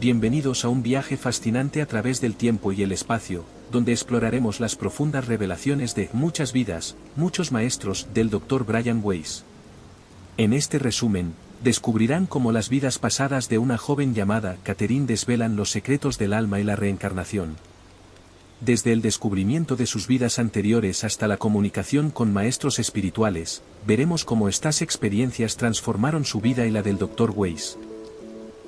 Bienvenidos a un viaje fascinante a través del tiempo y el espacio, donde exploraremos las profundas revelaciones de muchas vidas, muchos maestros del Dr. Brian Weiss. En este resumen, descubrirán cómo las vidas pasadas de una joven llamada Catherine desvelan los secretos del alma y la reencarnación. Desde el descubrimiento de sus vidas anteriores hasta la comunicación con maestros espirituales, veremos cómo estas experiencias transformaron su vida y la del Dr. Weiss.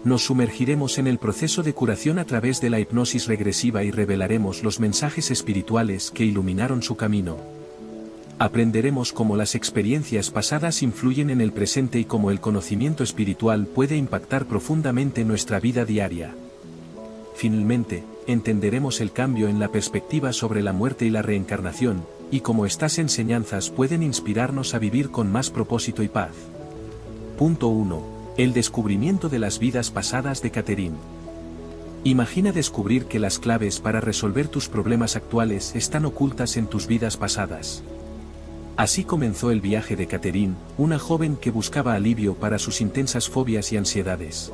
Nos sumergiremos en el proceso de curación a través de la hipnosis regresiva y revelaremos los mensajes espirituales que iluminaron su camino. Aprenderemos cómo las experiencias pasadas influyen en el presente y cómo el conocimiento espiritual puede impactar profundamente nuestra vida diaria. Finalmente, entenderemos el cambio en la perspectiva sobre la muerte y la reencarnación, y cómo estas enseñanzas pueden inspirarnos a vivir con más propósito y paz. Punto 1. El descubrimiento de las vidas pasadas de Catherine. Imagina descubrir que las claves para resolver tus problemas actuales están ocultas en tus vidas pasadas. Así comenzó el viaje de Catherine, una joven que buscaba alivio para sus intensas fobias y ansiedades.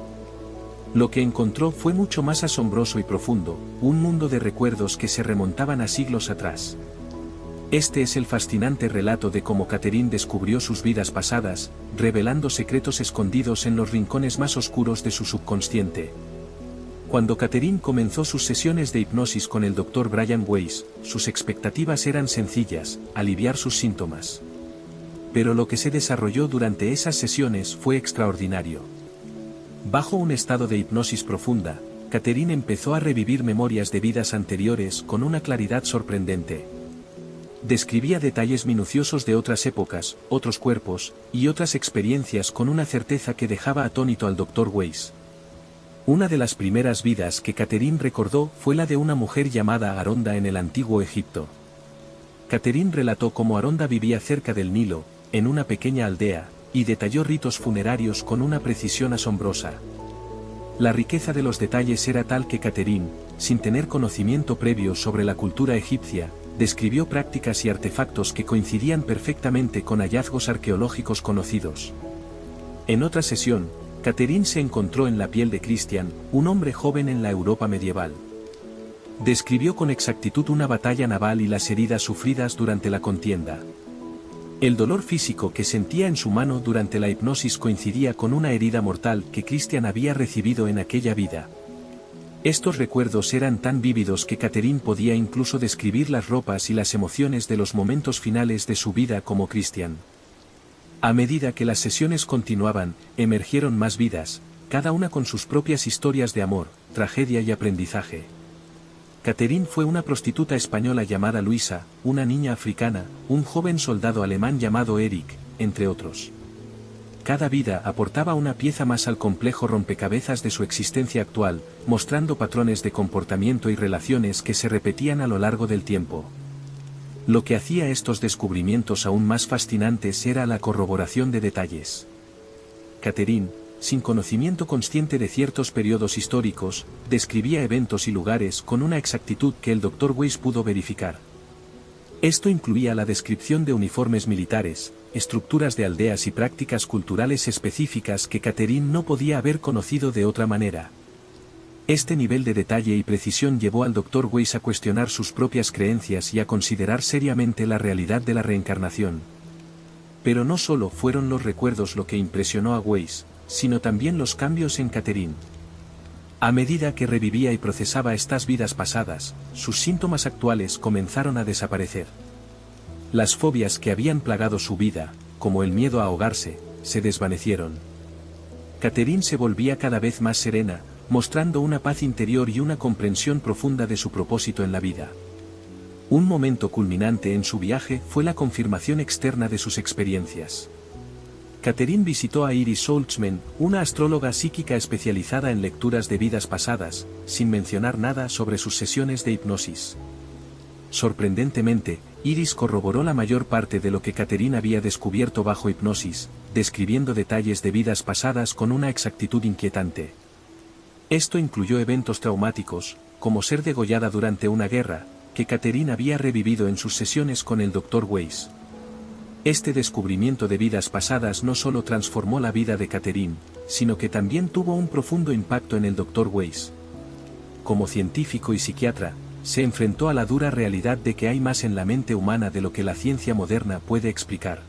Lo que encontró fue mucho más asombroso y profundo, un mundo de recuerdos que se remontaban a siglos atrás. Este es el fascinante relato de cómo Catherine descubrió sus vidas pasadas, revelando secretos escondidos en los rincones más oscuros de su subconsciente. Cuando Catherine comenzó sus sesiones de hipnosis con el Dr. Brian Weiss, sus expectativas eran sencillas: aliviar sus síntomas. Pero lo que se desarrolló durante esas sesiones fue extraordinario. Bajo un estado de hipnosis profunda, Catherine empezó a revivir memorias de vidas anteriores con una claridad sorprendente. Describía detalles minuciosos de otras épocas, otros cuerpos, y otras experiencias con una certeza que dejaba atónito al Dr. Weiss. Una de las primeras vidas que Catherine recordó fue la de una mujer llamada Aronda en el antiguo Egipto. Catherine relató cómo Aronda vivía cerca del Nilo, en una pequeña aldea, y detalló ritos funerarios con una precisión asombrosa. La riqueza de los detalles era tal que Catherine, sin tener conocimiento previo sobre la cultura egipcia, describió prácticas y artefactos que coincidían perfectamente con hallazgos arqueológicos conocidos. En otra sesión, Catherine se encontró en la piel de Christian, un hombre joven en la Europa medieval. Describió con exactitud una batalla naval y las heridas sufridas durante la contienda. El dolor físico que sentía en su mano durante la hipnosis coincidía con una herida mortal que Christian había recibido en aquella vida. Estos recuerdos eran tan vívidos que Catherine podía incluso describir las ropas y las emociones de los momentos finales de su vida como Christian. A medida que las sesiones continuaban, emergieron más vidas, cada una con sus propias historias de amor, tragedia y aprendizaje. Catherine fue una prostituta española llamada Luisa, una niña africana, un joven soldado alemán llamado Eric, entre otros. Cada vida aportaba una pieza más al complejo rompecabezas de su existencia actual, mostrando patrones de comportamiento y relaciones que se repetían a lo largo del tiempo. Lo que hacía estos descubrimientos aún más fascinantes era la corroboración de detalles. Catherine, sin conocimiento consciente de ciertos periodos históricos, describía eventos y lugares con una exactitud que el Dr. Weiss pudo verificar. Esto incluía la descripción de uniformes militares, estructuras de aldeas y prácticas culturales específicas que Catherine no podía haber conocido de otra manera. Este nivel de detalle y precisión llevó al Dr. Weiss a cuestionar sus propias creencias y a considerar seriamente la realidad de la reencarnación. Pero no solo fueron los recuerdos lo que impresionó a Weiss, sino también los cambios en Catherine. A medida que revivía y procesaba estas vidas pasadas, sus síntomas actuales comenzaron a desaparecer. Las fobias que habían plagado su vida, como el miedo a ahogarse, se desvanecieron. Catherine se volvía cada vez más serena, mostrando una paz interior y una comprensión profunda de su propósito en la vida. Un momento culminante en su viaje fue la confirmación externa de sus experiencias. Catherine visitó a Iris Saltzman, una astróloga psíquica especializada en lecturas de vidas pasadas, sin mencionar nada sobre sus sesiones de hipnosis. Sorprendentemente, Iris corroboró la mayor parte de lo que Catherine había descubierto bajo hipnosis, describiendo detalles de vidas pasadas con una exactitud inquietante. Esto incluyó eventos traumáticos, como ser degollada durante una guerra, que Catherine había revivido en sus sesiones con el Dr. Weiss. Este descubrimiento de vidas pasadas no solo transformó la vida de Catherine, sino que también tuvo un profundo impacto en el Dr. Weiss. Como científico y psiquiatra, se enfrentó a la dura realidad de que hay más en la mente humana de lo que la ciencia moderna puede explicar.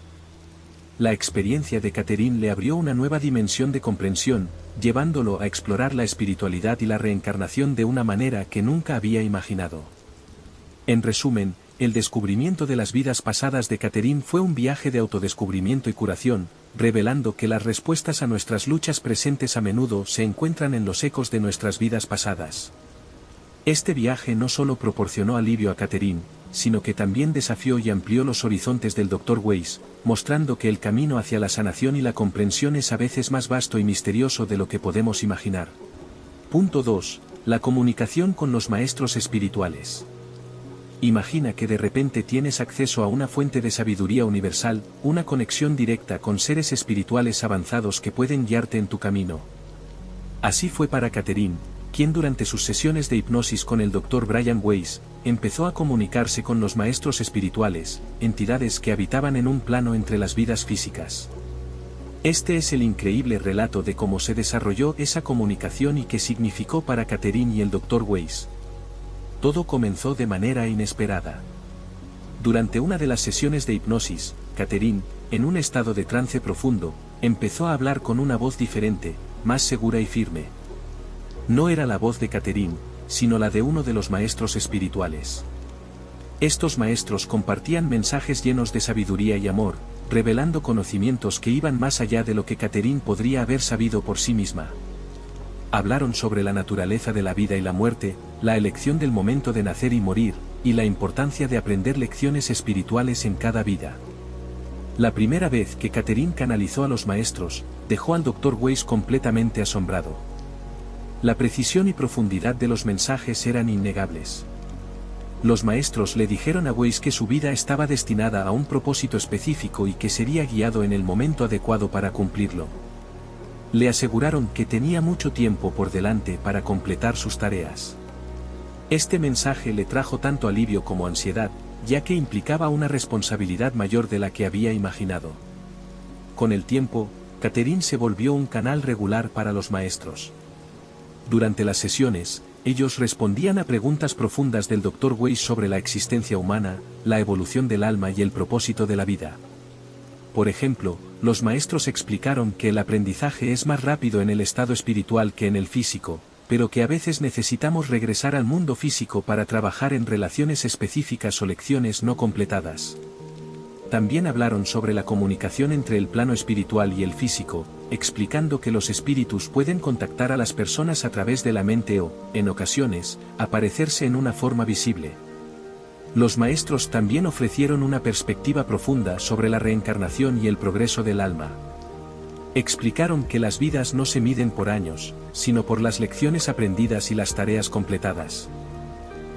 La experiencia de Catherine le abrió una nueva dimensión de comprensión, llevándolo a explorar la espiritualidad y la reencarnación de una manera que nunca había imaginado. En resumen, el descubrimiento de las vidas pasadas de Catherine fue un viaje de autodescubrimiento y curación, revelando que las respuestas a nuestras luchas presentes a menudo se encuentran en los ecos de nuestras vidas pasadas. Este viaje no solo proporcionó alivio a Catherine, sino que también desafió y amplió los horizontes del Dr. Weiss, mostrando que el camino hacia la sanación y la comprensión es a veces más vasto y misterioso de lo que podemos imaginar. Punto 2. La comunicación con los maestros espirituales. Imagina que de repente tienes acceso a una fuente de sabiduría universal, una conexión directa con seres espirituales avanzados que pueden guiarte en tu camino. Así fue para Catherine, quien durante sus sesiones de hipnosis con el Dr. Brian Weiss, empezó a comunicarse con los maestros espirituales, entidades que habitaban en un plano entre las vidas físicas. Este es el increíble relato de cómo se desarrolló esa comunicación y qué significó para Catherine y el Dr. Weiss. Todo comenzó de manera inesperada. Durante una de las sesiones de hipnosis, Catherine, en un estado de trance profundo, empezó a hablar con una voz diferente, más segura y firme. No era la voz de Catherine, sino la de uno de los maestros espirituales. Estos maestros compartían mensajes llenos de sabiduría y amor, revelando conocimientos que iban más allá de lo que Catherine podría haber sabido por sí misma. Hablaron sobre la naturaleza de la vida y la muerte, la elección del momento de nacer y morir, y la importancia de aprender lecciones espirituales en cada vida. La primera vez que Catherine canalizó a los maestros, dejó al Dr. Weiss completamente asombrado. La precisión y profundidad de los mensajes eran innegables. Los maestros le dijeron a Weiss que su vida estaba destinada a un propósito específico y que sería guiado en el momento adecuado para cumplirlo. Le aseguraron que tenía mucho tiempo por delante para completar sus tareas. Este mensaje le trajo tanto alivio como ansiedad, ya que implicaba una responsabilidad mayor de la que había imaginado. Con el tiempo, Catherine se volvió un canal regular para los maestros. Durante las sesiones, ellos respondían a preguntas profundas del Dr. Weiss sobre la existencia humana, la evolución del alma y el propósito de la vida. Por ejemplo, los maestros explicaron que el aprendizaje es más rápido en el estado espiritual que en el físico, pero que a veces necesitamos regresar al mundo físico para trabajar en relaciones específicas o lecciones no completadas. También hablaron sobre la comunicación entre el plano espiritual y el físico, explicando que los espíritus pueden contactar a las personas a través de la mente o, en ocasiones, aparecerse en una forma visible. Los maestros también ofrecieron una perspectiva profunda sobre la reencarnación y el progreso del alma. Explicaron que las vidas no se miden por años, sino por las lecciones aprendidas y las tareas completadas.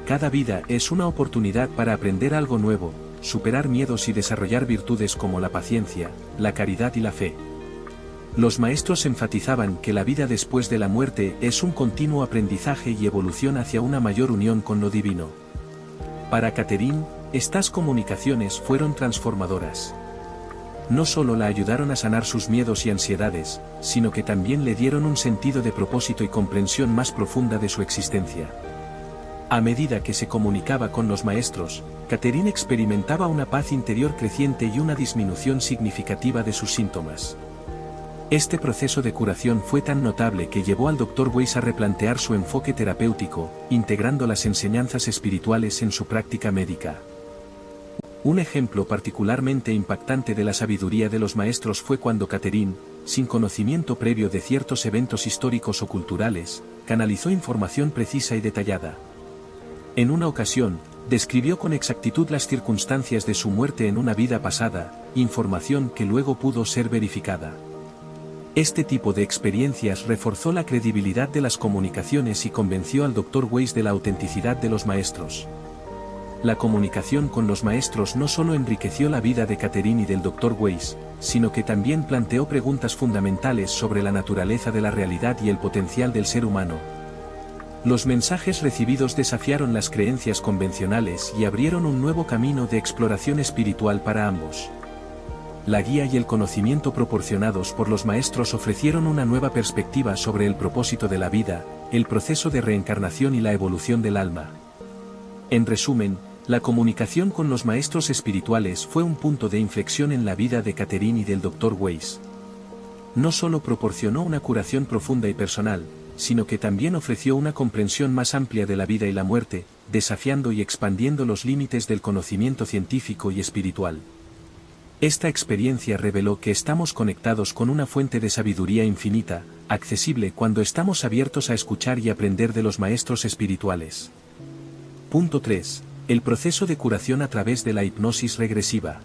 Cada vida es una oportunidad para aprender algo nuevo, superar miedos y desarrollar virtudes como la paciencia, la caridad y la fe. Los maestros enfatizaban que la vida después de la muerte es un continuo aprendizaje y evolución hacia una mayor unión con lo divino. Para Catherine, estas comunicaciones fueron transformadoras. No solo la ayudaron a sanar sus miedos y ansiedades, sino que también le dieron un sentido de propósito y comprensión más profunda de su existencia. A medida que se comunicaba con los maestros, Catherine experimentaba una paz interior creciente y una disminución significativa de sus síntomas. Este proceso de curación fue tan notable que llevó al Dr. Weiss a replantear su enfoque terapéutico, integrando las enseñanzas espirituales en su práctica médica. Un ejemplo particularmente impactante de la sabiduría de los maestros fue cuando Catherine, sin conocimiento previo de ciertos eventos históricos o culturales, canalizó información precisa y detallada. En una ocasión, describió con exactitud las circunstancias de su muerte en una vida pasada, información que luego pudo ser verificada. Este tipo de experiencias reforzó la credibilidad de las comunicaciones y convenció al Dr. Weiss de la autenticidad de los maestros. La comunicación con los maestros no solo enriqueció la vida de Catherine y del Dr. Weiss, sino que también planteó preguntas fundamentales sobre la naturaleza de la realidad y el potencial del ser humano. Los mensajes recibidos desafiaron las creencias convencionales y abrieron un nuevo camino de exploración espiritual para ambos. la guía y el conocimiento proporcionados por los maestros ofrecieron una nueva perspectiva sobre el propósito de la vida, el proceso de reencarnación y la evolución del alma. En resumen, la comunicación con los maestros espirituales fue un punto de inflexión en la vida de Catherine y del Dr. Weiss. No solo proporcionó una curación profunda y personal, sino que también ofreció una comprensión más amplia de la vida y la muerte, desafiando y expandiendo los límites del conocimiento científico y espiritual. Esta experiencia reveló que estamos conectados con una fuente de sabiduría infinita, accesible cuando estamos abiertos a escuchar y aprender de los maestros espirituales. Punto 3. El proceso de curación a través de la hipnosis regresiva.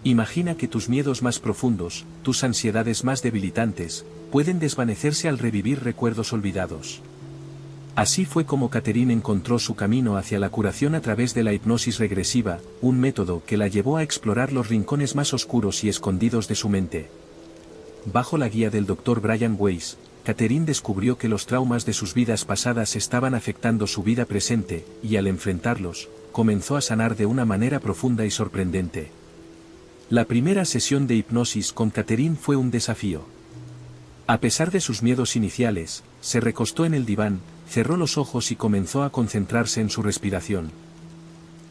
Imagina que tus miedos más profundos, tus ansiedades más debilitantes, pueden desvanecerse al revivir recuerdos olvidados. Así fue como Catherine encontró su camino hacia la curación a través de la hipnosis regresiva, un método que la llevó a explorar los rincones más oscuros y escondidos de su mente. Bajo la guía del Dr. Brian Weiss, Catherine descubrió que los traumas de sus vidas pasadas estaban afectando su vida presente, y al enfrentarlos, comenzó a sanar de una manera profunda y sorprendente. La primera sesión de hipnosis con Catherine fue un desafío. A pesar de sus miedos iniciales, se recostó en el diván, cerró los ojos y comenzó a concentrarse en su respiración.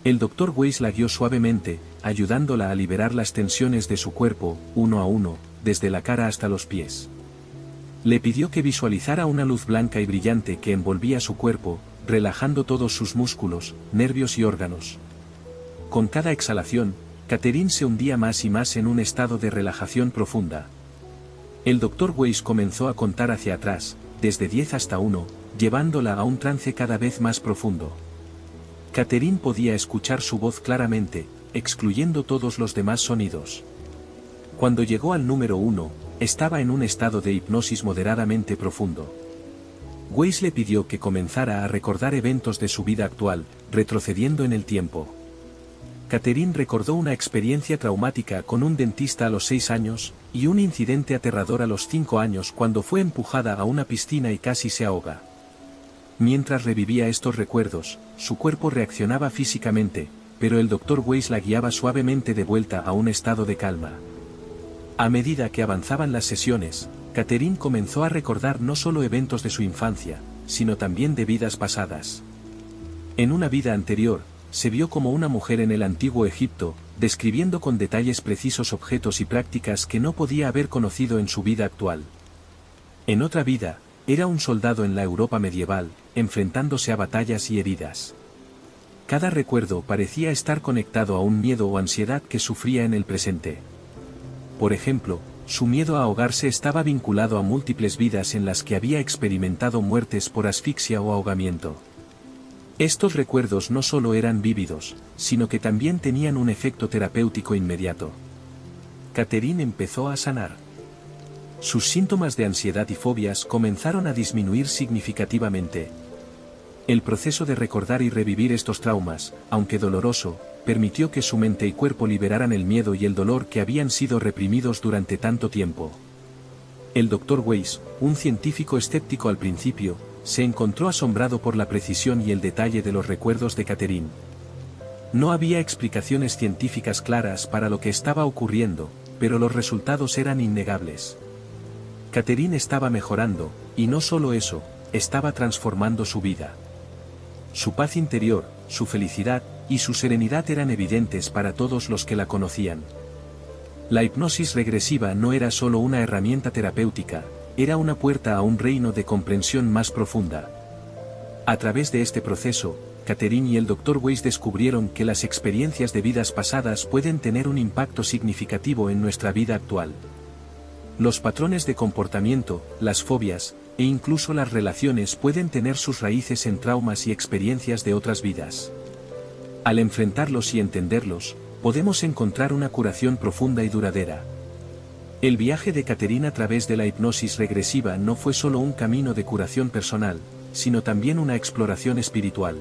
El Dr. Weiss la guió suavemente, ayudándola a liberar las tensiones de su cuerpo, uno a uno, desde la cara hasta los pies. Le pidió que visualizara una luz blanca y brillante que envolvía su cuerpo, relajando todos sus músculos, nervios y órganos. Con cada exhalación, Catherine se hundía más y más en un estado de relajación profunda. El Dr. Weiss comenzó a contar hacia atrás, desde 10 hasta 1, llevándola a un trance cada vez más profundo. Catherine podía escuchar su voz claramente, excluyendo todos los demás sonidos. Cuando llegó al número 1, estaba en un estado de hipnosis moderadamente profundo. Weiss le pidió que comenzara a recordar eventos de su vida actual, retrocediendo en el tiempo. Catherine recordó una experiencia traumática con un dentista a los 6 años, y un incidente aterrador a los 5 años cuando fue empujada a una piscina y casi se ahoga. Mientras revivía estos recuerdos, su cuerpo reaccionaba físicamente, pero el Dr. Weiss la guiaba suavemente de vuelta a un estado de calma. A medida que avanzaban las sesiones, Catherine comenzó a recordar no solo eventos de su infancia, sino también de vidas pasadas. En una vida anterior, se vio como una mujer en el antiguo Egipto, describiendo con detalles precisos objetos y prácticas que no podía haber conocido en su vida actual. En otra vida, era un soldado en la Europa medieval, enfrentándose a batallas y heridas. Cada recuerdo parecía estar conectado a un miedo o ansiedad que sufría en el presente. Por ejemplo, su miedo a ahogarse estaba vinculado a múltiples vidas en las que había experimentado muertes por asfixia o ahogamiento. Estos recuerdos no solo eran vívidos, sino que también tenían un efecto terapéutico inmediato. Catherine empezó a sanar. Sus síntomas de ansiedad y fobias comenzaron a disminuir significativamente. El proceso de recordar y revivir estos traumas, aunque doloroso, permitió que su mente y cuerpo liberaran el miedo y el dolor que habían sido reprimidos durante tanto tiempo. El Dr. Weiss, un científico escéptico al principio, se encontró asombrado por la precisión y el detalle de los recuerdos de Catherine. No había explicaciones científicas claras para lo que estaba ocurriendo, pero los resultados eran innegables. Catherine estaba mejorando, y no solo eso, estaba transformando su vida. Su paz interior, su felicidad, y su serenidad eran evidentes para todos los que la conocían. La hipnosis regresiva no era solo una herramienta terapéutica, era una puerta a un reino de comprensión más profunda. A través de este proceso, Catherine y el Dr. Weiss descubrieron que las experiencias de vidas pasadas pueden tener un impacto significativo en nuestra vida actual. Los patrones de comportamiento, las fobias, e incluso las relaciones pueden tener sus raíces en traumas y experiencias de otras vidas. Al enfrentarlos y entenderlos, podemos encontrar una curación profunda y duradera. El viaje de Catherine a través de la hipnosis regresiva no fue solo un camino de curación personal, sino también una exploración espiritual.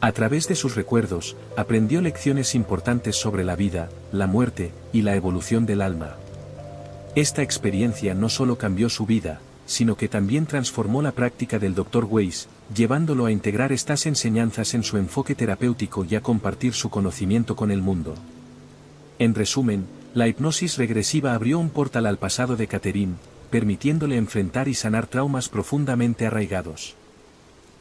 A través de sus recuerdos, aprendió lecciones importantes sobre la vida, la muerte, y la evolución del alma. Esta experiencia no solo cambió su vida, sino que también transformó la práctica del Dr. Weiss, llevándolo a integrar estas enseñanzas en su enfoque terapéutico y a compartir su conocimiento con el mundo. En resumen, La hipnosis regresiva abrió un portal al pasado de Catherine, permitiéndole enfrentar y sanar traumas profundamente arraigados.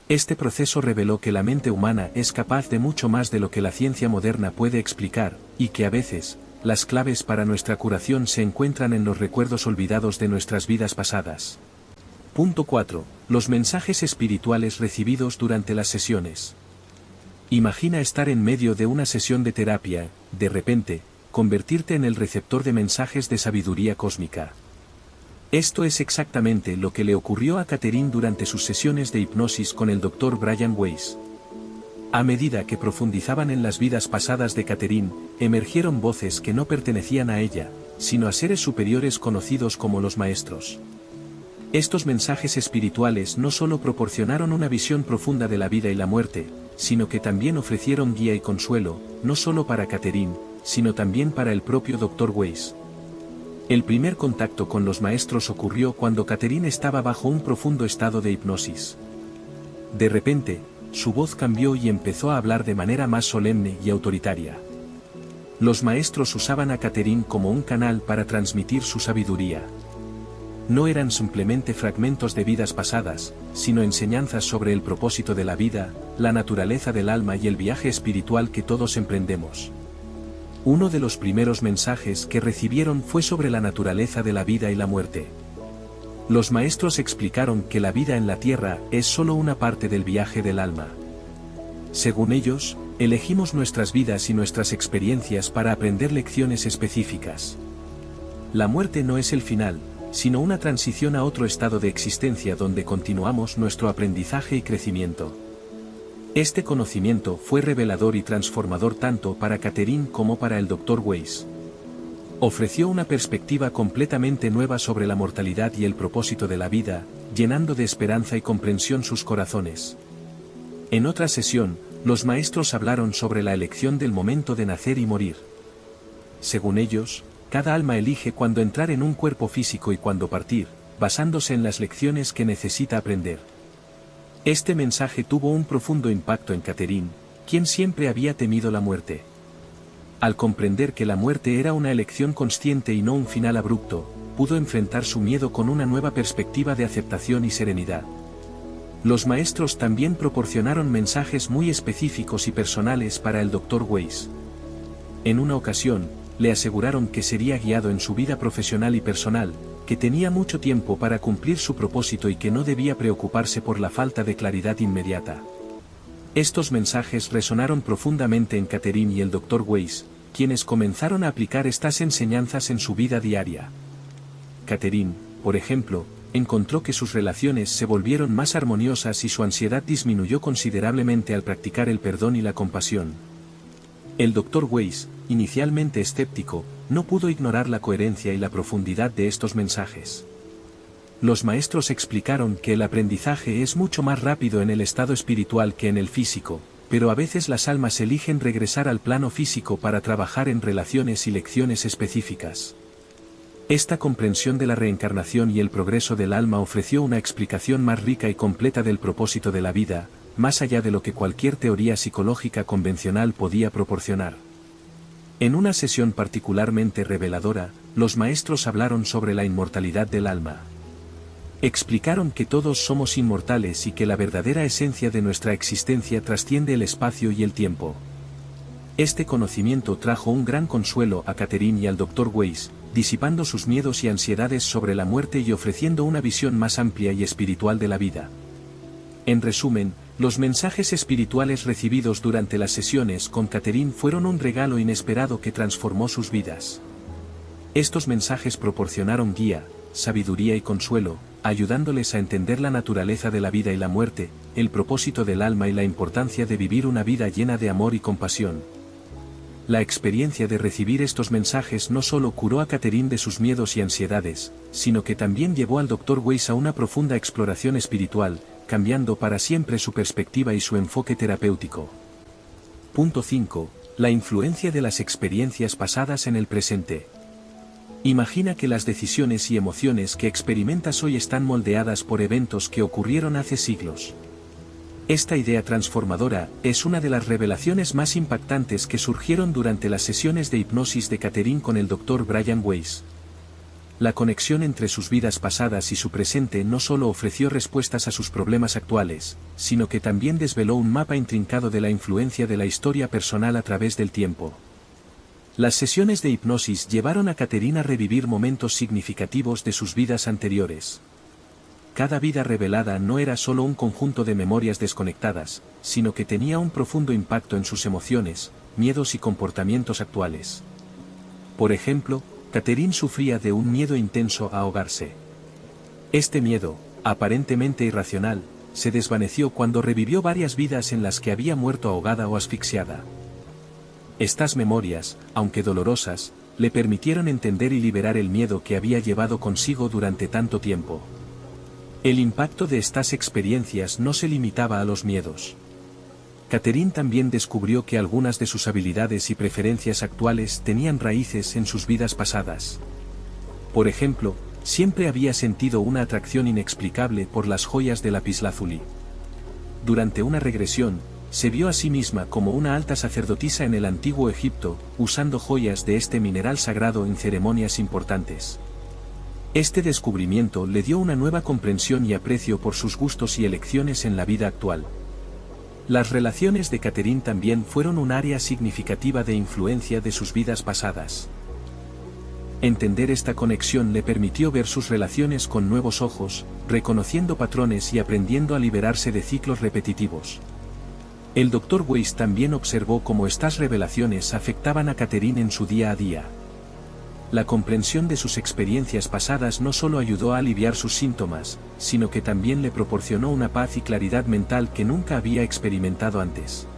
Este proceso reveló que la mente humana es capaz de mucho más de lo que la ciencia moderna puede explicar, y que a veces, las claves para nuestra curación se encuentran en los recuerdos olvidados de nuestras vidas pasadas. Punto 4. Los mensajes espirituales recibidos durante las sesiones. Imagina estar en medio de una sesión de terapia, de repente, convertirte en el receptor de mensajes de sabiduría cósmica. Esto es exactamente lo que le ocurrió a Catherine durante sus sesiones de hipnosis con el Dr. Brian Weiss. A medida que profundizaban en las vidas pasadas de Catherine, emergieron voces que no pertenecían a ella, sino a seres superiores conocidos como los maestros. Estos mensajes espirituales no solo proporcionaron una visión profunda de la vida y la muerte, sino que también ofrecieron guía y consuelo, no solo para Catherine, sino también para el propio Dr. Weiss. El primer contacto con los maestros ocurrió cuando Catherine estaba bajo un profundo estado de hipnosis. De repente, su voz cambió y empezó a hablar de manera más solemne y autoritaria. Los maestros usaban a Catherine como un canal para transmitir su sabiduría. No eran simplemente fragmentos de vidas pasadas, sino enseñanzas sobre el propósito de la vida, la naturaleza del alma y el viaje espiritual que todos emprendemos. Uno de los primeros mensajes que recibieron fue sobre la naturaleza de la vida y la muerte. Los maestros explicaron que la vida en la tierra es solo una parte del viaje del alma. Según ellos, elegimos nuestras vidas y nuestras experiencias para aprender lecciones específicas. La muerte no es el final, sino una transición a otro estado de existencia donde continuamos nuestro aprendizaje y crecimiento. Este conocimiento fue revelador y transformador tanto para Catherine como para el Dr. Weiss. Ofreció una perspectiva completamente nueva sobre la mortalidad y el propósito de la vida, llenando de esperanza y comprensión sus corazones. En otra sesión, los maestros hablaron sobre la elección del momento de nacer y morir. Según ellos, cada alma elige cuándo entrar en un cuerpo físico y cuándo partir, basándose en las lecciones que necesita aprender. Este mensaje tuvo un profundo impacto en Catherine, quien siempre había temido la muerte. Al comprender que la muerte era una elección consciente y no un final abrupto, pudo enfrentar su miedo con una nueva perspectiva de aceptación y serenidad. Los maestros también proporcionaron mensajes muy específicos y personales para el Dr. Weiss. En una ocasión, le aseguraron que sería guiado en su vida profesional y personal, que tenía mucho tiempo para cumplir su propósito y que no debía preocuparse por la falta de claridad inmediata. Estos mensajes resonaron profundamente en Catherine y el Dr. Weiss, quienes comenzaron a aplicar estas enseñanzas en su vida diaria. Catherine, por ejemplo, encontró que sus relaciones se volvieron más armoniosas y su ansiedad disminuyó considerablemente al practicar el perdón y la compasión. El Dr. Weiss, inicialmente escéptico, no pudo ignorar la coherencia y la profundidad de estos mensajes. Los maestros explicaron que el aprendizaje es mucho más rápido en el estado espiritual que en el físico, pero a veces las almas eligen regresar al plano físico para trabajar en relaciones y lecciones específicas. Esta comprensión de la reencarnación y el progreso del alma ofreció una explicación más rica y completa del propósito de la vida, más allá de lo que cualquier teoría psicológica convencional podía proporcionar. En una sesión particularmente reveladora, los maestros hablaron sobre la inmortalidad del alma. Explicaron que todos somos inmortales y que la verdadera esencia de nuestra existencia trasciende el espacio y el tiempo. Este conocimiento trajo un gran consuelo a Catherine y al Dr. Weiss, disipando sus miedos y ansiedades sobre la muerte y ofreciendo una visión más amplia y espiritual de la vida. En resumen, los mensajes espirituales recibidos durante las sesiones con Catherine fueron un regalo inesperado que transformó sus vidas. Estos mensajes proporcionaron guía, sabiduría y consuelo, ayudándoles a entender la naturaleza de la vida y la muerte, el propósito del alma y la importancia de vivir una vida llena de amor y compasión. La experiencia de recibir estos mensajes no solo curó a Catherine de sus miedos y ansiedades, sino que también llevó al Dr. Weiss a una profunda exploración espiritual, cambiando para siempre su perspectiva y su enfoque terapéutico. Punto 5. La influencia de las experiencias pasadas en el presente. Imagina que las decisiones y emociones que experimentas hoy están moldeadas por eventos que ocurrieron hace siglos. Esta idea transformadora es una de las revelaciones más impactantes que surgieron durante las sesiones de hipnosis de Catherine con el Dr. Brian Weiss. La conexión entre sus vidas pasadas y su presente no solo ofreció respuestas a sus problemas actuales, sino que también desveló un mapa intrincado de la influencia de la historia personal a través del tiempo. Las sesiones de hipnosis llevaron a Catherine a revivir momentos significativos de sus vidas anteriores. Cada vida revelada no era solo un conjunto de memorias desconectadas, sino que tenía un profundo impacto en sus emociones, miedos y comportamientos actuales. Por ejemplo, Catherine sufría de un miedo intenso a ahogarse. Este miedo, aparentemente irracional, se desvaneció cuando revivió varias vidas en las que había muerto ahogada o asfixiada. Estas memorias, aunque dolorosas, le permitieron entender y liberar el miedo que había llevado consigo durante tanto tiempo. El impacto de estas experiencias no se limitaba a los miedos. Catherine también descubrió que algunas de sus habilidades y preferencias actuales tenían raíces en sus vidas pasadas. Por ejemplo, siempre había sentido una atracción inexplicable por las joyas de lapislázuli. Durante una regresión, se vio a sí misma como una alta sacerdotisa en el antiguo Egipto, usando joyas de este mineral sagrado en ceremonias importantes. Este descubrimiento le dio una nueva comprensión y aprecio por sus gustos y elecciones en la vida actual. Las relaciones de Catherine también fueron un área significativa de influencia de sus vidas pasadas. Entender esta conexión le permitió ver sus relaciones con nuevos ojos, reconociendo patrones y aprendiendo a liberarse de ciclos repetitivos. El Dr. Weiss también observó cómo estas revelaciones afectaban a Catherine en su día a día. La comprensión de sus experiencias pasadas no solo ayudó a aliviar sus síntomas, sino que también le proporcionó una paz y claridad mental que nunca había experimentado antes.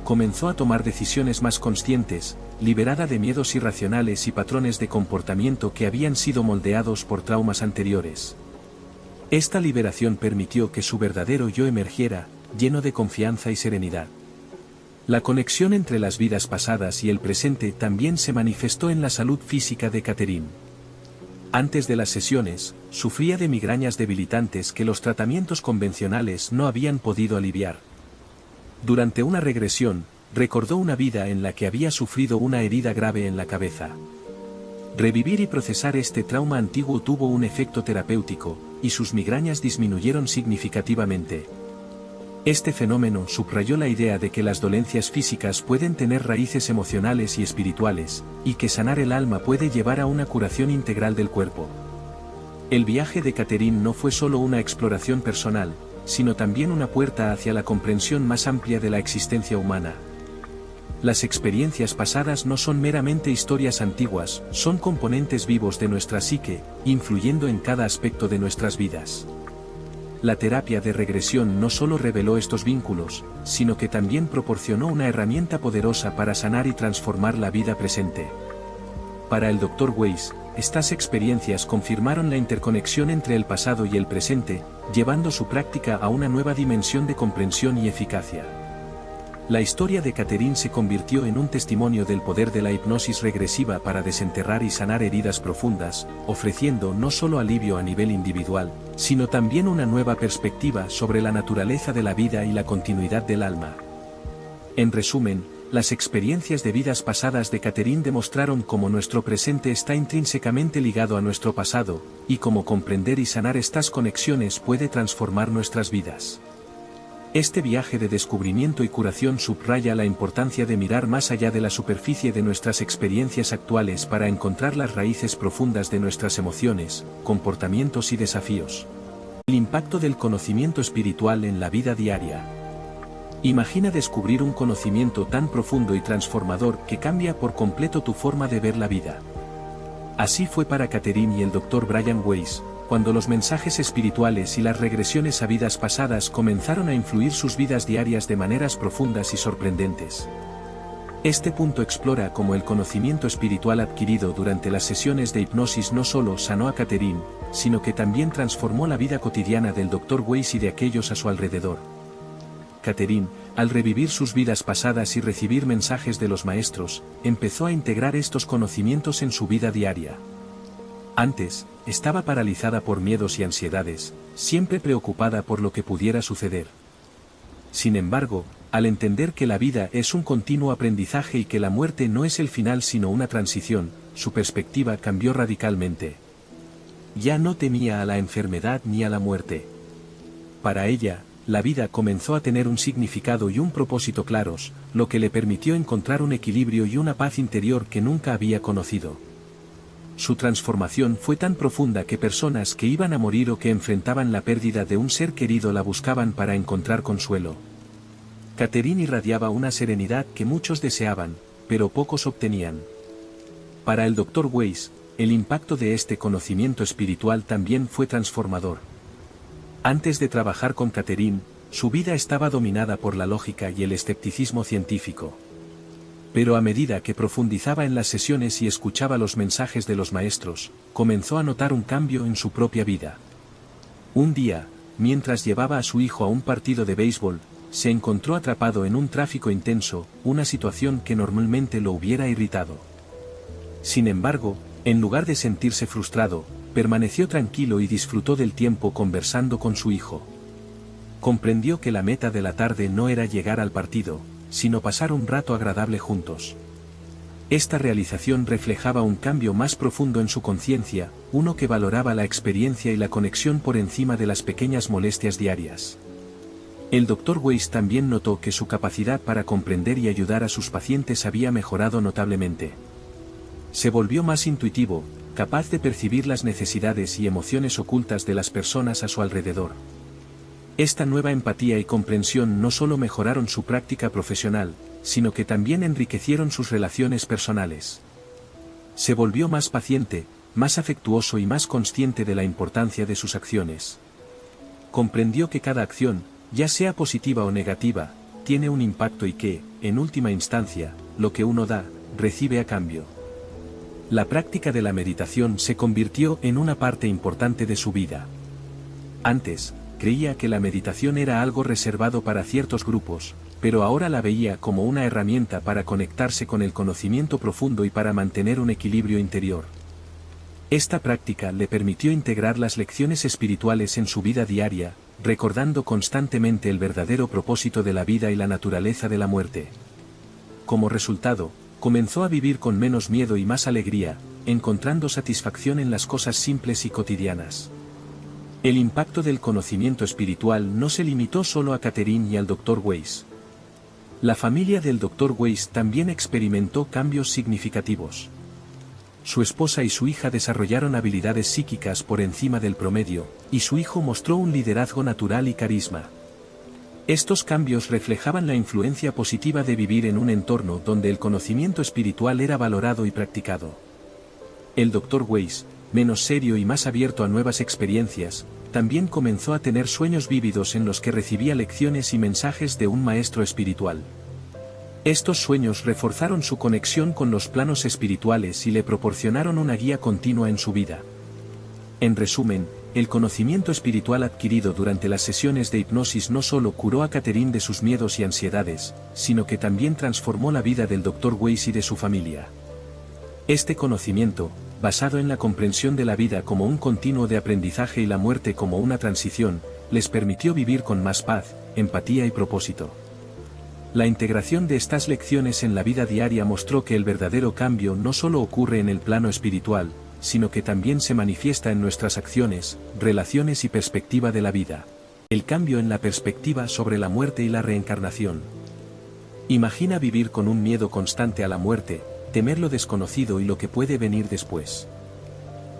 Comenzó a tomar decisiones más conscientes, liberada de miedos irracionales y patrones de comportamiento que habían sido moldeados por traumas anteriores. Esta liberación permitió que su verdadero yo emergiera, lleno de confianza y serenidad. La conexión entre las vidas pasadas y el presente también se manifestó en la salud física de Catherine. Antes de las sesiones, sufría de migrañas debilitantes que los tratamientos convencionales no habían podido aliviar. Durante una regresión, recordó una vida en la que había sufrido una herida grave en la cabeza. Revivir y procesar este trauma antiguo tuvo un efecto terapéutico, y sus migrañas disminuyeron significativamente. Este fenómeno subrayó la idea de que las dolencias físicas pueden tener raíces emocionales y espirituales, y que sanar el alma puede llevar a una curación integral del cuerpo. El viaje de Catherine no fue solo una exploración personal, sino también una puerta hacia la comprensión más amplia de la existencia humana. Las experiencias pasadas no son meramente historias antiguas, son componentes vivos de nuestra psique, influyendo en cada aspecto de nuestras vidas. La terapia de regresión no solo reveló estos vínculos, sino que también proporcionó una herramienta poderosa para sanar y transformar la vida presente. Para el Dr. Weiss, estas experiencias confirmaron la interconexión entre el pasado y el presente, llevando su práctica a una nueva dimensión de comprensión y eficacia. La historia de Catherine se convirtió en un testimonio del poder de la hipnosis regresiva para desenterrar y sanar heridas profundas, ofreciendo no solo alivio a nivel individual, sino también una nueva perspectiva sobre la naturaleza de la vida y la continuidad del alma. En resumen, las experiencias de vidas pasadas de Catherine demostraron cómo nuestro presente está intrínsecamente ligado a nuestro pasado, y cómo comprender y sanar estas conexiones puede transformar nuestras vidas. Este viaje de descubrimiento y curación subraya la importancia de mirar más allá de la superficie de nuestras experiencias actuales para encontrar las raíces profundas de nuestras emociones, comportamientos y desafíos. El impacto del conocimiento espiritual en la vida diaria. Imagina descubrir un conocimiento tan profundo y transformador que cambia por completo tu forma de ver la vida. Así fue para Catherine y el Dr. Brian Weiss, cuando los mensajes espirituales y las regresiones a vidas pasadas comenzaron a influir sus vidas diarias de maneras profundas y sorprendentes. Este punto explora cómo el conocimiento espiritual adquirido durante las sesiones de hipnosis no solo sanó a Catherine, sino que también transformó la vida cotidiana del Dr. Weiss y de aquellos a su alrededor. Catherine, al revivir sus vidas pasadas y recibir mensajes de los maestros, empezó a integrar estos conocimientos en su vida diaria. Antes, estaba paralizada por miedos y ansiedades, siempre preocupada por lo que pudiera suceder. Sin embargo, al entender que la vida es un continuo aprendizaje y que la muerte no es el final sino una transición, su perspectiva cambió radicalmente. Ya no temía a la enfermedad ni a la muerte. Para ella, la vida comenzó a tener un significado y un propósito claros, lo que le permitió encontrar un equilibrio y una paz interior que nunca había conocido. Su transformación fue tan profunda que personas que iban a morir o que enfrentaban la pérdida de un ser querido la buscaban para encontrar consuelo. Catherine irradiaba una serenidad que muchos deseaban, pero pocos obtenían. Para el Dr. Weiss, el impacto de este conocimiento espiritual también fue transformador. Antes de trabajar con Catherine, su vida estaba dominada por la lógica y el escepticismo científico. Pero a medida que profundizaba en las sesiones y escuchaba los mensajes de los maestros, comenzó a notar un cambio en su propia vida. Un día, mientras llevaba a su hijo a un partido de béisbol, se encontró atrapado en un tráfico intenso, una situación que normalmente lo hubiera irritado. Sin embargo, en lugar de sentirse frustrado, permaneció tranquilo y disfrutó del tiempo conversando con su hijo. Comprendió que la meta de la tarde no era llegar al partido, sino pasar un rato agradable juntos. Esta realización reflejaba un cambio más profundo en su conciencia, uno que valoraba la experiencia y la conexión por encima de las pequeñas molestias diarias. El Dr. Weiss también notó que su capacidad para comprender y ayudar a sus pacientes había mejorado notablemente. Se volvió más intuitivo, capaz de percibir las necesidades y emociones ocultas de las personas a su alrededor. Esta nueva empatía y comprensión no solo mejoraron su práctica profesional, sino que también enriquecieron sus relaciones personales. Se volvió más paciente, más afectuoso y más consciente de la importancia de sus acciones. Comprendió que cada acción, ya sea positiva o negativa, tiene un impacto y que, en última instancia, lo que uno da, recibe a cambio. La práctica de la meditación se convirtió en una parte importante de su vida. Antes, creía que la meditación era algo reservado para ciertos grupos, pero ahora la veía como una herramienta para conectarse con el conocimiento profundo y para mantener un equilibrio interior. Esta práctica le permitió integrar las lecciones espirituales en su vida diaria, recordando constantemente el verdadero propósito de la vida y la naturaleza de la muerte. Como resultado, comenzó a vivir con menos miedo y más alegría, encontrando satisfacción en las cosas simples y cotidianas. El impacto del conocimiento espiritual no se limitó solo a Catherine y al Dr. Weiss. La familia del Dr. Weiss también experimentó cambios significativos. Su esposa y su hija desarrollaron habilidades psíquicas por encima del promedio, y su hijo mostró un liderazgo natural y carisma. Estos cambios reflejaban la influencia positiva de vivir en un entorno donde el conocimiento espiritual era valorado y practicado. El Dr. Weiss, menos serio y más abierto a nuevas experiencias, también comenzó a tener sueños vívidos en los que recibía lecciones y mensajes de un maestro espiritual. Estos sueños reforzaron su conexión con los planos espirituales y le proporcionaron una guía continua en su vida. En resumen, el conocimiento espiritual adquirido durante las sesiones de hipnosis no solo curó a Catherine de sus miedos y ansiedades, sino que también transformó la vida del Dr. Weiss y de su familia. Este conocimiento, basado en la comprensión de la vida como un continuo de aprendizaje y la muerte como una transición, les permitió vivir con más paz, empatía y propósito. La integración de estas lecciones en la vida diaria mostró que el verdadero cambio no solo ocurre en el plano espiritual, sino que también se manifiesta en nuestras acciones, relaciones y perspectiva de la vida. El cambio en la perspectiva sobre la muerte y la reencarnación. Imagina vivir con un miedo constante a la muerte, temer lo desconocido y lo que puede venir después.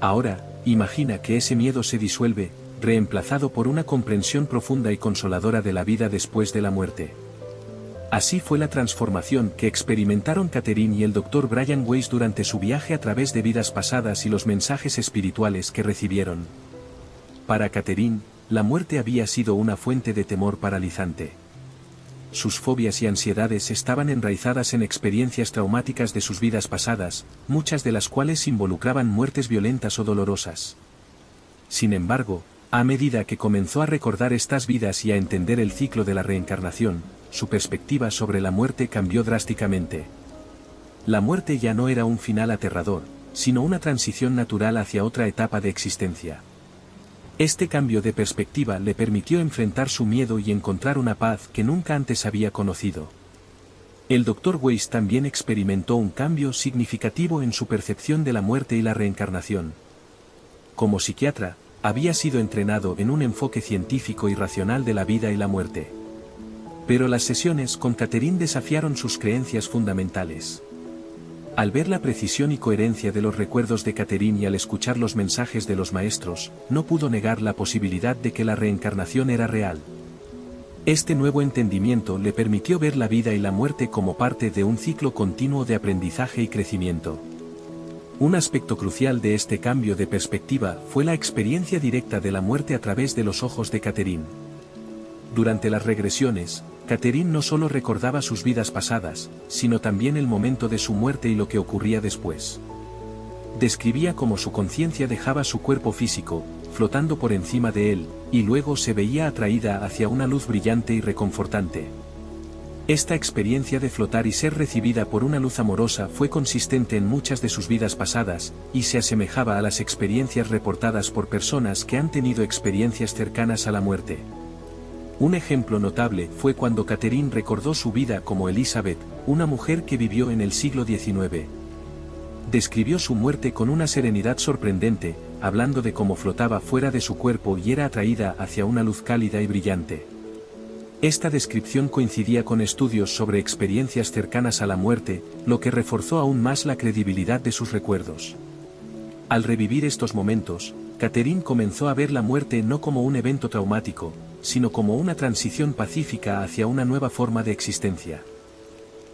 Ahora, imagina que ese miedo se disuelve, reemplazado por una comprensión profunda y consoladora de la vida después de la muerte. Así fue la transformación que experimentaron Catherine y el Dr. Brian Weiss durante su viaje a través de vidas pasadas y los mensajes espirituales que recibieron. Para Catherine, la muerte había sido una fuente de temor paralizante. Sus fobias y ansiedades estaban enraizadas en experiencias traumáticas de sus vidas pasadas, muchas de las cuales involucraban muertes violentas o dolorosas. Sin embargo, a medida que comenzó a recordar estas vidas y a entender el ciclo de la reencarnación, su perspectiva sobre la muerte cambió drásticamente. La muerte ya no era un final aterrador, sino una transición natural hacia otra etapa de existencia. Este cambio de perspectiva le permitió enfrentar su miedo y encontrar una paz que nunca antes había conocido. El Dr. Weiss también experimentó un cambio significativo en su percepción de la muerte y la reencarnación. Como psiquiatra, había sido entrenado en un enfoque científico y racional de la vida y la muerte. Pero las sesiones con Catherine desafiaron sus creencias fundamentales. Al ver la precisión y coherencia de los recuerdos de Catherine y al escuchar los mensajes de los maestros, no pudo negar la posibilidad de que la reencarnación era real. Este nuevo entendimiento le permitió ver la vida y la muerte como parte de un ciclo continuo de aprendizaje y crecimiento. Un aspecto crucial de este cambio de perspectiva fue la experiencia directa de la muerte a través de los ojos de Catherine. Durante las regresiones, Catherine no solo recordaba sus vidas pasadas, sino también el momento de su muerte y lo que ocurría después. Describía cómo su conciencia dejaba su cuerpo físico, flotando por encima de él, y luego se veía atraída hacia una luz brillante y reconfortante. Esta experiencia de flotar y ser recibida por una luz amorosa fue consistente en muchas de sus vidas pasadas, y se asemejaba a las experiencias reportadas por personas que han tenido experiencias cercanas a la muerte. Un ejemplo notable fue cuando Catherine recordó su vida como Elizabeth, una mujer que vivió en el siglo XIX. Describió su muerte con una serenidad sorprendente, hablando de cómo flotaba fuera de su cuerpo y era atraída hacia una luz cálida y brillante. Esta descripción coincidía con estudios sobre experiencias cercanas a la muerte, lo que reforzó aún más la credibilidad de sus recuerdos. Al revivir estos momentos, Catherine comenzó a ver la muerte no como un evento traumático, sino como una transición pacífica hacia una nueva forma de existencia.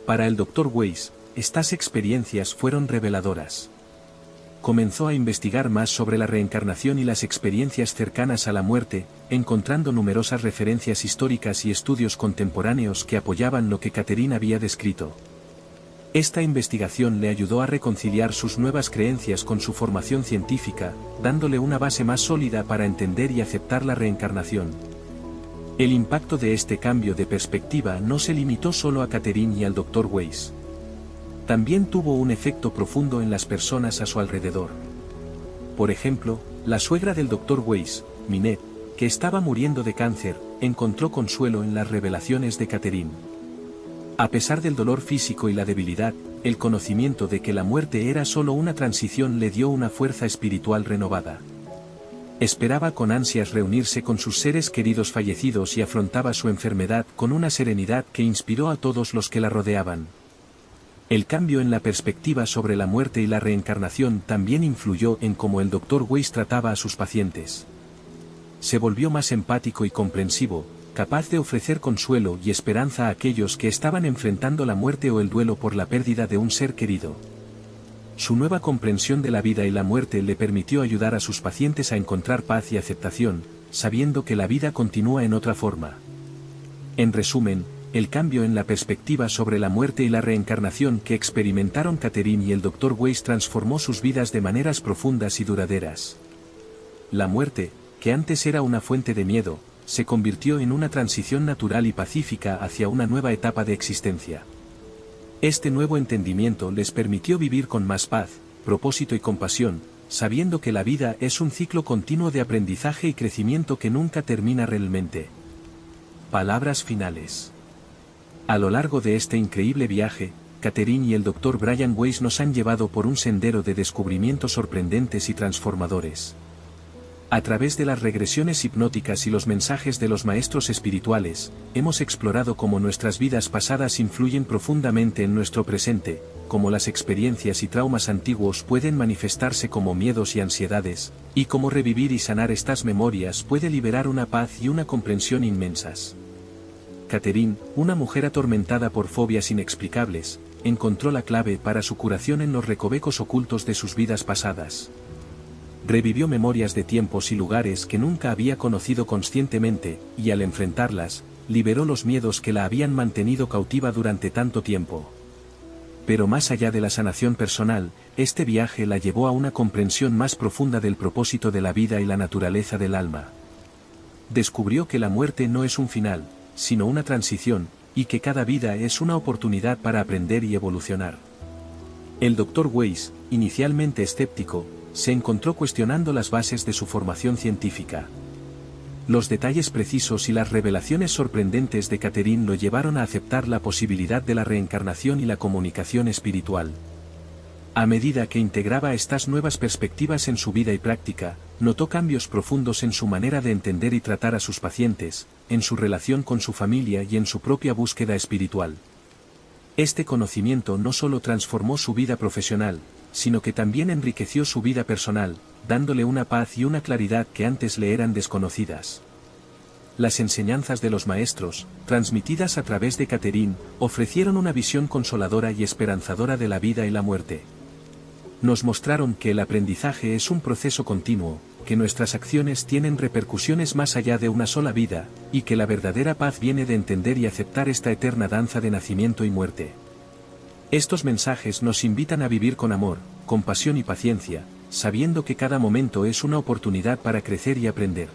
Para el Dr. Weiss, estas experiencias fueron reveladoras. Comenzó a investigar más sobre la reencarnación y las experiencias cercanas a la muerte, encontrando numerosas referencias históricas y estudios contemporáneos que apoyaban lo que Catherine había descrito. Esta investigación le ayudó a reconciliar sus nuevas creencias con su formación científica, dándole una base más sólida para entender y aceptar la reencarnación. El impacto de este cambio de perspectiva no se limitó solo a Catherine y al Dr. Weiss. También tuvo un efecto profundo en las personas a su alrededor. Por ejemplo, la suegra del Dr. Weiss, Minette, que estaba muriendo de cáncer, encontró consuelo en las revelaciones de Catherine. A pesar del dolor físico y la debilidad, el conocimiento de que la muerte era solo una transición le dio una fuerza espiritual renovada. Esperaba con ansias reunirse con sus seres queridos fallecidos y afrontaba su enfermedad con una serenidad que inspiró a todos los que la rodeaban. El cambio en la perspectiva sobre la muerte y la reencarnación también influyó en cómo el Dr. Weiss trataba a sus pacientes. Se volvió más empático y comprensivo, capaz de ofrecer consuelo y esperanza a aquellos que estaban enfrentando la muerte o el duelo por la pérdida de un ser querido. Su nueva comprensión de la vida y la muerte le permitió ayudar a sus pacientes a encontrar paz y aceptación, sabiendo que la vida continúa en otra forma. En resumen, el cambio en la perspectiva sobre la muerte y la reencarnación que experimentaron Catherine y el Dr. Weiss transformó sus vidas de maneras profundas y duraderas. La muerte, que antes era una fuente de miedo, se convirtió en una transición natural y pacífica hacia una nueva etapa de existencia. Este nuevo entendimiento les permitió vivir con más paz, propósito y compasión, sabiendo que la vida es un ciclo continuo de aprendizaje y crecimiento que nunca termina realmente. Palabras finales. A lo largo de este increíble viaje, Catherine y el Dr. Brian Weiss nos han llevado por un sendero de descubrimientos sorprendentes y transformadores. A través de las regresiones hipnóticas y los mensajes de los maestros espirituales, hemos explorado cómo nuestras vidas pasadas influyen profundamente en nuestro presente, cómo las experiencias y traumas antiguos pueden manifestarse como miedos y ansiedades, y cómo revivir y sanar estas memorias puede liberar una paz y una comprensión inmensas. Catherine, una mujer atormentada por fobias inexplicables, encontró la clave para su curación en los recovecos ocultos de sus vidas pasadas. Revivió memorias de tiempos y lugares que nunca había conocido conscientemente, y al enfrentarlas, liberó los miedos que la habían mantenido cautiva durante tanto tiempo. Pero más allá de la sanación personal, este viaje la llevó a una comprensión más profunda del propósito de la vida y la naturaleza del alma. Descubrió que la muerte no es un final, sino una transición, y que cada vida es una oportunidad para aprender y evolucionar. El Dr. Weiss, inicialmente escéptico, se encontró cuestionando las bases de su formación científica. Los detalles precisos y las revelaciones sorprendentes de Catherine lo llevaron a aceptar la posibilidad de la reencarnación y la comunicación espiritual. A medida que integraba estas nuevas perspectivas en su vida y práctica, notó cambios profundos en su manera de entender y tratar a sus pacientes, en su relación con su familia y en su propia búsqueda espiritual. Este conocimiento no solo transformó su vida profesional, sino que también enriqueció su vida personal, dándole una paz y una claridad que antes le eran desconocidas. Las enseñanzas de los maestros, transmitidas a través de Catherine, ofrecieron una visión consoladora y esperanzadora de la vida y la muerte. Nos mostraron que el aprendizaje es un proceso continuo, que nuestras acciones tienen repercusiones más allá de una sola vida, y que la verdadera paz viene de entender y aceptar esta eterna danza de nacimiento y muerte. Estos mensajes nos invitan a vivir con amor, compasión y paciencia, sabiendo que cada momento es una oportunidad para crecer y aprender.